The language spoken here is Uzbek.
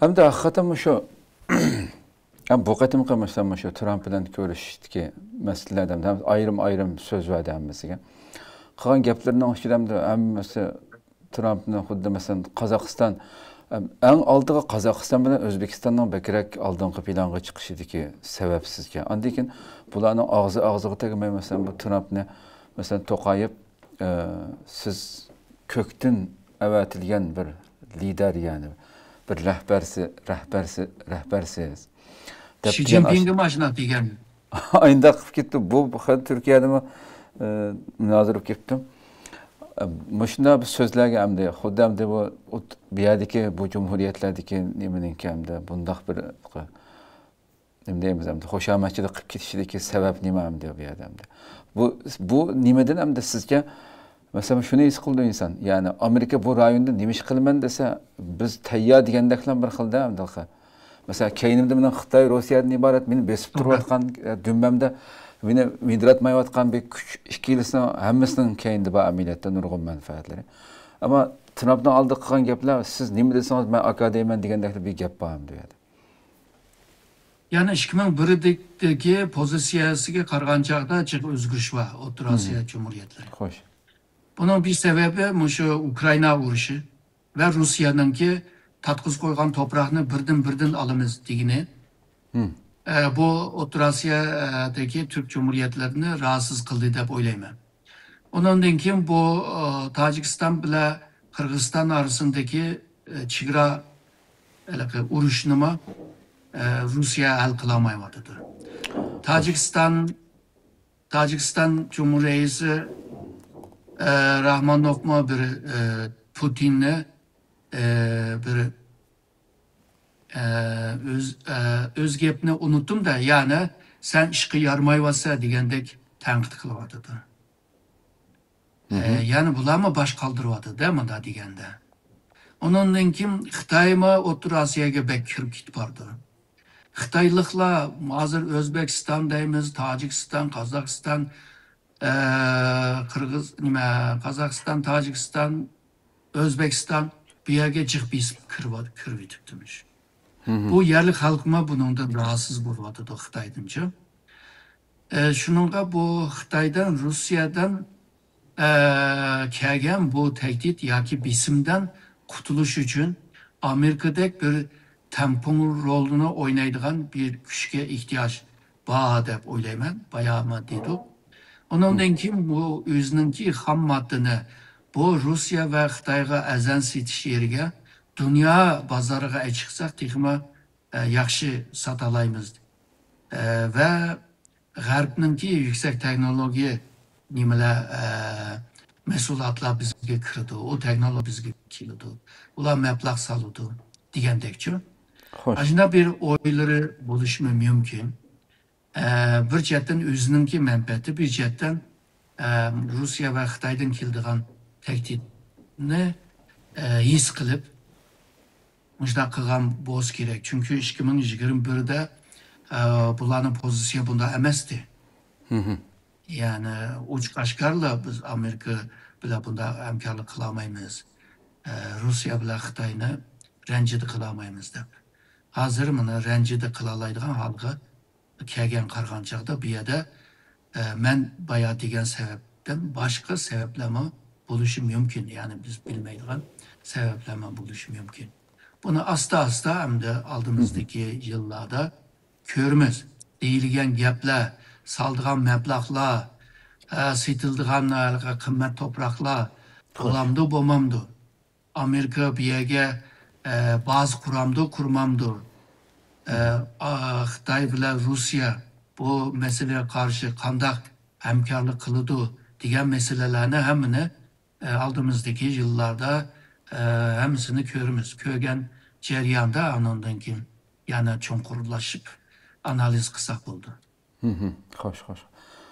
Hem de hakikaten şu hem bu qatimqi mesela şu Trump bilan ko'rishdiki masalalardan ham ayrim so'z va demisiga. Qilgan gaplarining ichida hammasi Trumpni xuddi masalan Qozog'iston eng oldiga Qozog'iston bilan O'zbekistonning bakrak oldingi planga chiqishidagi sababsizga. Undan keyin bularning og'ziga tegmay masalan bu Trumpni masalan To'qayev siz ko'kdan avatilgan bir lider yani bir rahbarsiz. Xi Jinping'e maşına diyen. Aynı qilib ketdi. Bu Turkiyada mı münazara bo'lib ketdi. Mushunda bir so'zlarga hamda xuddi hamda bu buyerdagi bu jumhuriyatlardagi nimaninki hamda bundaq bir nima deymiz hamda xushomadchilik qilib ketishidagi sabab nima hamda bu yerda hamda. Bu nimadan hamda sizga mesela şunu his qildi inson. Yani Amerika bu rayonda nima ish qilaman desa, biz tayyor degandaklar bir xilda hamda. Mesela keynimde bilen Xitay, Rossiyadan ibaret meni besib turayotgan dümbemde meni midratmayotgan bir kuch ikkilisini hammasining keyinde bu ameliyatda nurg'un manfaatlari. Ama Trump'dan aldık qilgan gaplar siz nima desangiz men akademiyman degandek bir gap bor ham deydi. Yani 2001'deki pozisiyasiga qaragan chaqda jiq o'zgarish va O'rta Osiyo Cumhuriyatlari. Xo'sh. Bunun bir sebebi şu Ukrayna urushi ve Rusya'nınki tatqız koygan toprağını birden alımız digini. Bu O'rta Osiyo'dagi Türk Cumhuriyetlerini rahatsız kıldı deb o'ylayman. Ondan keyin bu Tojikiston bilan Qirg'iziston arasındaki chegara urushni Rusya hal qilolmayapti. Tojikiston Cumhuriyeti Rahmonovmi bir Putinni bir öz gapni unuttum da yani sen ishqi yarmayvasa degandek tanqid qilyapti. Yani bularni bosh qoldiryapti-da munda deganda. Ondan keyin Xitoymi O'rta Osiyoga bek kirib ketibdi. Xitoyliklar hozir O'zbekiston deymiz, Tojikiston, Qozog'iston, Qozog'iston, Tojikiston, O'zbekiston bu yerga jiq besib kirib yetibdimish. Bu yerli xalqma buningdan rahatsız bo'lyapti Xitoydancha. Shuningga bu Xitoydan, Rusiyadan kelgan bu tehdit yoki besimdan qutulish uchun Amerikadek bir tampon rolini o'ynaydigan bir kuchga ehtiyoj bor deb o'ylayman. Bayama dedik. Ondan keyin bu o'zininki ham moddani bu Rusya ve Xitoyga azan setish yeriga dünya bozoriga chiqsak texma yaxshi satalaymiz. Ve G'arbninki yuksak texnologiya nimalar mahsulotlar bizga kirdi. O texnologiya bizga keldi. Ular mablag' soldi degandekchi. Ajna bir o'ylari bo'lishi mumkin. Bir jihatdan o'zininki manfaati, bir jihatdan Rusya ve Xitoydan keldigan tehditni his qilib mujda qilgan bo'lish kerak. Chunki 2021'de bularning pozisiya bunda emasdi. Yani uch qaşqarla biz Amerika bilan bunda hamkorlik qilolmaymiz. Rusya bilan Xitoyni ranjida qilolmaymiz deb. Hozir buni ranjida qilolaydigan holga kelgan qarg'an chaqda bu yerda men boya degan sababdan boshqa sabablarmi bo'lishi mumkin. Yani biz bilmaydigan sebeplerle bo'lishi mumkin. Bunu asta hamda oldimizdagi yillarda ko'ramiz. Deyilgan gaplar, saldigan mablag'lar, setildigan qimmat to'proqlar bo'lamdi, bo'lmamdi. Amerika bu yerga ba'zi quramdi, qurmamdi. Xitoy bilan Rusya bu meseleye karşı qandaq hamkorlik qiladi degan meselelerni hammani oldimizdagi yillarda hammasini ko'ramiz. Ko'rgan jarayonda ondan keyin yana cho'nqurlashib analiz qilsak bo'ldi. Xo'sh.